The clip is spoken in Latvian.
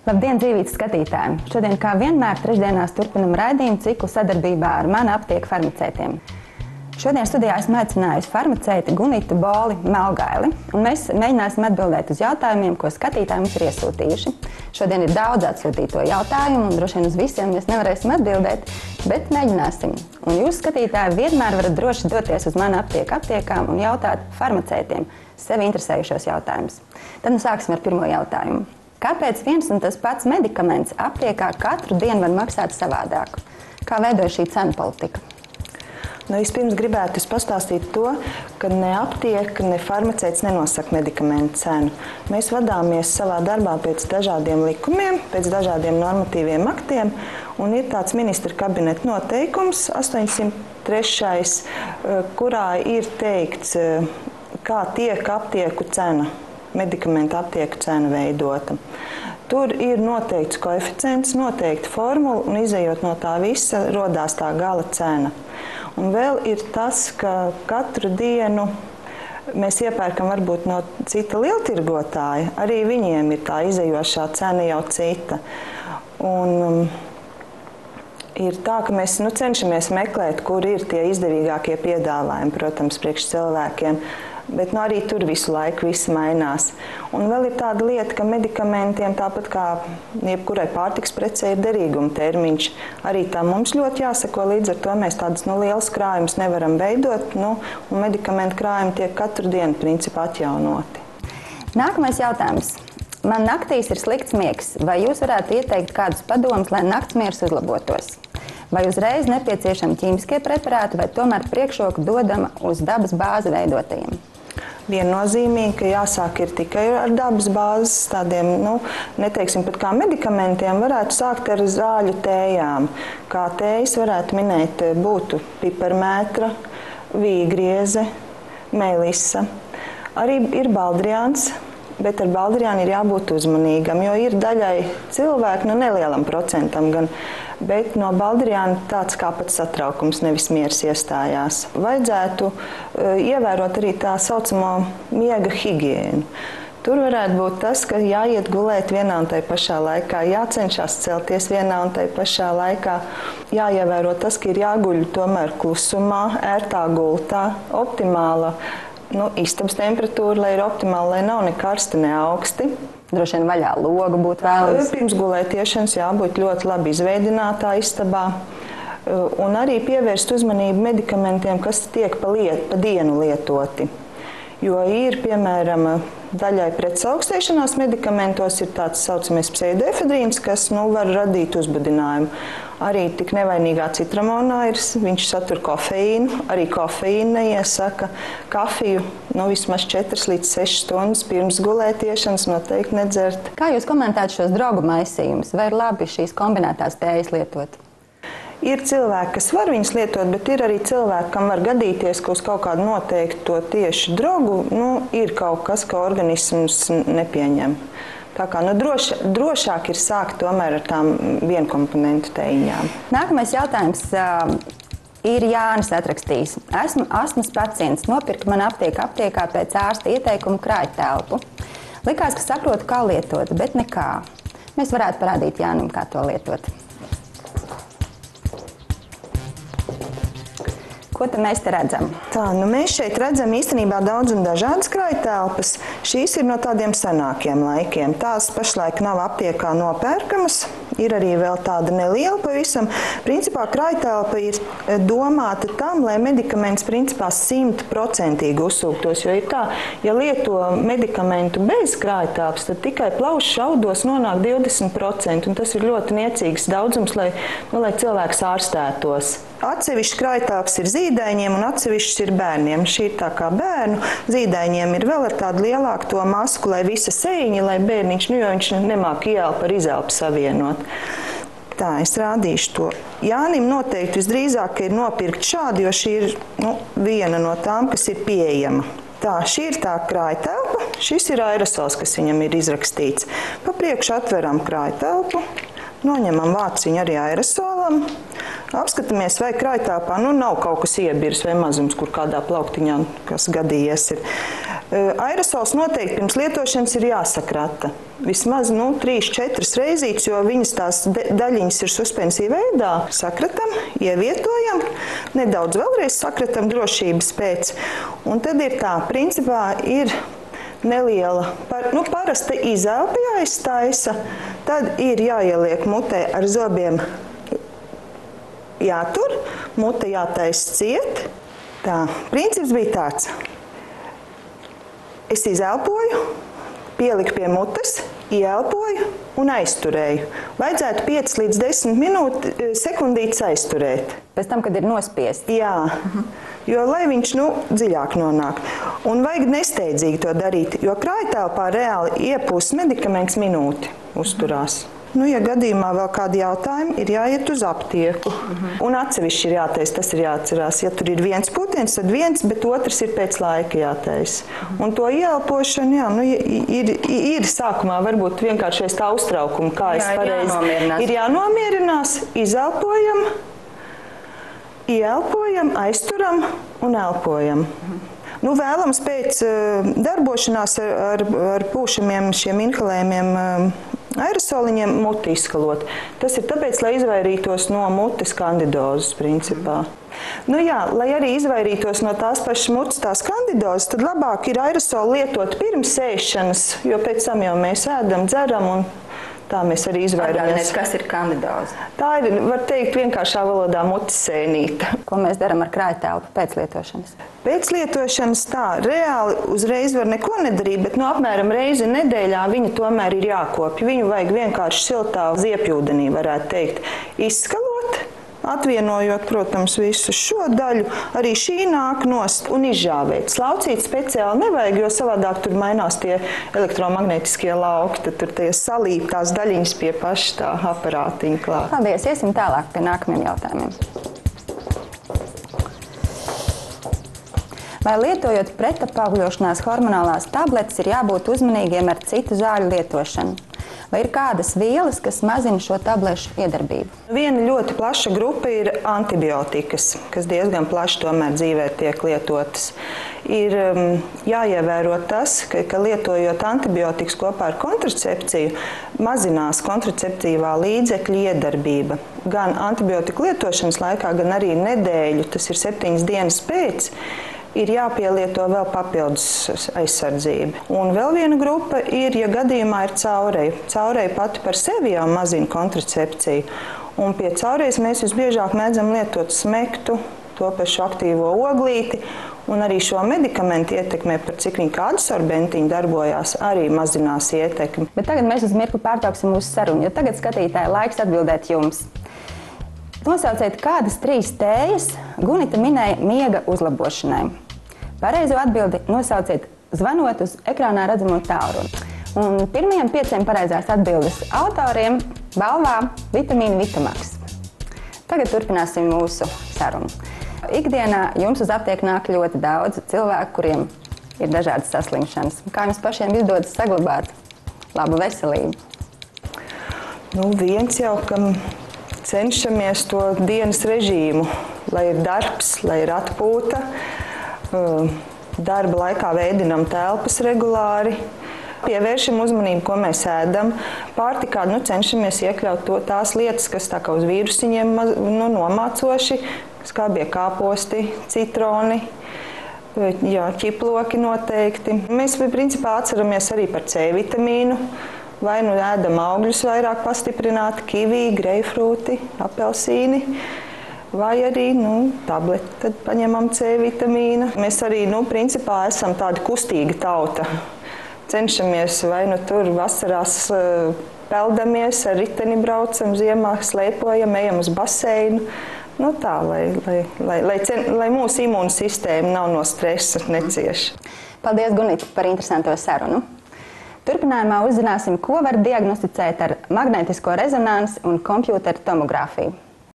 Labdien, dzīvības skatītāji! Šodien, kā vienmēr, trešdienās turpinam raidījumu ciklu sadarbībā ar Mana aptieku farmaceitiem. Šodien studijā esmu aicinājusi farmaceiti Gunitu Boli Melgaili, un mēs mēģināsim atbildēt uz jautājumiem, ko skatītāji mums ir iesūtījuši. Šodien ir daudz atsūtīto jautājumu, un droši vien uz visiem mēs nevarēsim atbildēt, bet mēģināsim. Un jūs, skatītāji, vienmēr varat droši doties uz Mana aptieku aptiekām un jautāt farmaceitiem sevi interesējušos jautājumus. Tad nu sāksim ar pirmo jautājumu. Kāpēc viens un tas pats medikaments aptiekā katru dienu var maksāt savādāk? Kā veidojas šī cenu politika? Vispirms gribētu pastāstīt to, ka ne aptieka, ne farmaceits nenosaka medikamentu cenu. Mēs vadāmies savā darbā pēc dažādiem likumiem, pēc dažādiem normatīviem aktiem, un ir tāds ministra kabineta noteikums 803, kurā ir teikts, kā tiek aptieku cena, medikamentu aptieku cena veidota. Tur ir noteikts koeficients, noteikti formula, un izejot no tā visa, rodās tā gala cena. Un vēl ir tas, ka katru dienu mēs iepērkam varbūt no cita lieltirgotāja, arī viņiem ir tā izejošā cena jau cita. Un ir tā, ka mēs cenšamies meklēt, kur ir tie izdevīgākie piedāvājumi, protams, priekš cilvēkiem. Bet arī tur visu laiku viss mainās. Un vēl ir tāda lieta, ka medikamentiem, tāpat kā jebkurai pārtikas precei, ir derīguma termiņš. Arī tā mums ļoti jāseko, līdz ar to mēs tādus lielus krājumus nevaram veidot, un medikamentu krājumi tiek katru dienu principā atjaunoti. Nākamais jautājums. Man naktīs ir slikts miegs. Vai jūs varētu ieteikt kādus padomus, lai naktsmiegs uzlabotos? Vai uzreiz nepieciešami ķīmiskie preparāti, vai tomēr priekšroku dodama uz dabas bāzi veidotajiem? Viennozīmīgi, ka jāsāk ir tikai ar dabas bāzes tādiem, neteiksim pat kā medikamentiem, varētu sākt ar zāļu tējām. Kā tējas varētu minēt, būtu piparmētra, vīgrieze, melisa. Arī ir baldriāns, bet ar baldriānu ir jābūt uzmanīgam, jo ir daļai cilvēku, nelielam procentam gan, bet no baldriāna tāds kā pat satraukums, nevis miers iestājās. Vajadzētu ievērot arī tā saucamo miega higiēnu. Tur varētu būt tas, ka jāiet gulēt vienā un tai pašā laikā, jācenšas celties vienā un tai pašā laikā, jāievēro tas, ka ir jāguļ tomēr klusumā, ērtā gultā, optimāla istabas temperatūra, lai ir optimāla, lai nav ne karsti, ne augsti. Droši vien vaļā logu būtu vēlams. Pirms gulētiešanas jābūt ļoti labi izveidinātā istabā. Un arī pievērst uzmanību medikamentiem, kas tiek pa dienu lietoti. Jo ir, piemēram, daļai pretsaukstēšanās medikamentos ir tāds saucamais pseidoefedrīns, kas var radīt uzbudinājumu. Arī tik nevainīgā citramonā viņš satur kofeīnu, arī kofeīnu neiesaka. Kafiju vismaz 4 līdz 6 stundas pirms gulētiešanas noteikti nedzert. Kā jūs komentētu šos drogu maisījumus? Vai ir labi šīs kombinētās tējas lietot? Ir cilvēki, kas var viņus lietot, bet ir arī cilvēki, kam var gadīties, ka uz kaut kādu noteiktu to tieši drogu ir kaut kas, ko organisms nepieņem. Tā kā drošāk ir sākt tomēr ar tām vienkomponentu tējiņām. Nākamais jautājums ir Jānis atrakstījis. Esmu astmas pacients, nopirku Mana aptieku aptiekā pēc ārsta ieteikumu krājtelpu. Likās, ka saprotu, kā lietot, bet nekā. Mēs varētu parādīt Jānim, kā to lietot. Ko tad mēs te redzam? Mēs šeit redzam īstenībā daudz un dažādas krājtelpas. Šīs ir no tādiem senākiem laikiem. Tās pašlaik nav aptiekā nopērkamas. Ir arī vēl tāda neliela pavisam. Principā krājtelpa ir domāta tam, lai medikaments principā 100% uzsūktos. Jo ir tā, ja lieto medikamentu bez krājtelpas, tad tikai plaušu šaudos nonāk 20%. Un tas ir ļoti niecīgs daudzums, lai cilvēks ārstētos. Atsevišķi krājtelpas ir zīdaiņiem un atsevišķi ir bērniem. Šī ir tā kā bērnu. Zīdaiņiem ir vēl ar tādu lielāku to masku, lai visa sēņa, lai bērniņš, jo viņš nemāk ielpu ar izelpu savienot. Tā, es rādīšu to. Jānim noteikti visdrīzāk ir nopirkt šādi, jo šī ir viena no tām, kas ir pieejama. Tā, šī ir tā krājtelpa. Šis ir aerosols, kas viņam ir izrakstīts. Pa priekšu atveram krājtelpu. Noņemam vāciņu arī aerosolam, apskatāmies, vai krājtelpā nav kaut kas iebirs vai mazums, kur kādā plauktiņā, kas gadījies ir. Aerosols noteikti pirms lietošanas ir jāsakrata. Vismaz 3-4 reizītes, jo viņas tās daļiņas ir suspensija veidā. Sakratam, ievietojam, nedaudz vēlreiz sakratam drošības pēc. Un tad ir tā, principā ir neliela, parasta izelpa jāiztaisa, tad ir jāieliek mutē ar zobiem jātur, mute jātaisa ciet. Tā, princips bija tāds. Es izelpoju, pieliku pie mutes, ieelpoju un aizturēju. Vajadzētu 5 līdz 10 sekundītes aizturēt. Pēc tam, kad ir nospiests. Jā, jo lai viņš dziļāk nonāk. Un vajag nesteidzīgi to darīt, jo krājtelpā reāli iepūst medikaments minūti uzturās. Ja gadījumā vēl kādi jautājumi, ir jāiet uz aptieku. Un atsevišķi ir jātaisa, tas ir jāatcerās. Ja tur ir viens pūtiens, tad viens, bet otrs ir pēc laika jātaisa. Un to ieelpošanu, ir sākumā varbūt vienkārši tā uztraukuma, kā es pareizi. Ir jānomierinās, izelpojam, ieelpojam, aizturam un elpojam. Vēlams pēc darbošanās ar pūšamiem šiem inhalējumiem aerosoliņiem muti izskalot. Tas ir tāpēc, lai izvairītos no mutes kandidozes, principā. Lai arī izvairītos no tās pašas mutes tās kandidozes, tad labāk ir aerosolu lietot pirms ēšanas, jo pēc tam jau mēs ēdam, dzeram un tā mēs arī izvairāmies. Kas ir kandidoze? Tā ir, var teikt, vienkāršā valodā mutes sēnīte. Ko mēs darām ar krājtelpu pēc lietošanas? Pēc lietošanas tā, reāli uzreiz var neko nedarīt, bet apmēram reizi nedēļā viņa tomēr ir jākopja. Viņu vajag vienkārši siltā ziepjūdenī, varētu teikt, izskalot, atvienojot, protams, visu šo daļu, arī šī nāk nost un izžāvēt. Slaucīt speciāli nevajag, jo savādāk tur mainās tie elektromagnetiskie lauki, tad tur tie salīp tās daļiņas pie paša tā aparātiņa klāt. Paldies, iesim tālāk pie nākamiem jautājumiem. Vai lietojot pretapaugļošanās hormonālās tabletes ir jābūt uzmanīgiem ar citu zāļu lietošanu? Vai ir kādas vielas, kas mazina šo tablešu iedarbību? Viena ļoti plaša grupa ir antibiotikas, kas diezgan plaši tomēr dzīvē tiek lietotas. Ir jāievēro tas, ka lietojot antibiotikas kopā ar kontracepciju, mazinās kontraceptīvā līdzekļa iedarbība. Gan antibiotiku lietošanas laikā, gan arī nedēļu, tas ir 7 dienas pēc, ir jāpielieto vēl papildus aizsardzība. Un vēl viena grupa ir, ja gadījumā ir caureja. Caureja pati par sevi jau mazina kontracepciju. Un pie caurejas mēs visbiežāk mēdzam lietot smektu, to pašu aktīvo oglīti, un arī šo medikamentu ietekmē, par cik viņi kā adsorbentiņi darbojās, arī mazinās ietekmi. Bet tagad mēs uz mirkli pārtrauksim mūsu sarunu, jo tagad skatītāji laiks atbildēt jums. Nosauciet, kādas 3 tējas Gunita minēja miega uzlabošanai. Pareizo atbildi nosauciet zvanot uz ekrānā redzamo tālruni. Un pirmajiem 5 pareizās atbildes autoriem balvā vitamīna Vitamaks. Tagad turpināsim mūsu sarunu. Ikdienā jums uz aptieku nāk ļoti daudz cilvēku, kuriem ir dažādas saslimšanas. Kā jums pašiem izdodas saglabāt labu veselību? Viens jau, kam cenšamies to dienas režīmu, lai ir darbs, lai ir atpūta. Darba laikā veidinam telpas regulāri, pievēršam uzmanību, ko mēs ēdam. Pārtikā cenšamies iekļaut tās lietas, kas tā kā uz vīrusiņiem nomācoši, skābie kāposti, citroni, ķiploki noteikti. Mēs principā atceramies arī par C vitamīnu. Vai ēdam augļus vairāk pastiprināti, kivī, greifrūti, apelsīni. Vai arī tableti, tad paņemam C vitamīnu. Mēs arī, principā, esam tāda kustīga tauta. Cenšamies vai tur vasarās peldamies, ar riteni braucam, ziemā slēpojam, ejam uz baseinu. Tā, lai mūsu imūna sistēma nav no stresa necieša. Paldies, Gunita, par interesanto sarunu. Turpinājumā uzzināsim, ko var diagnosticēt ar magnētisko rezonansi un kompjūteru tomogrāfiju.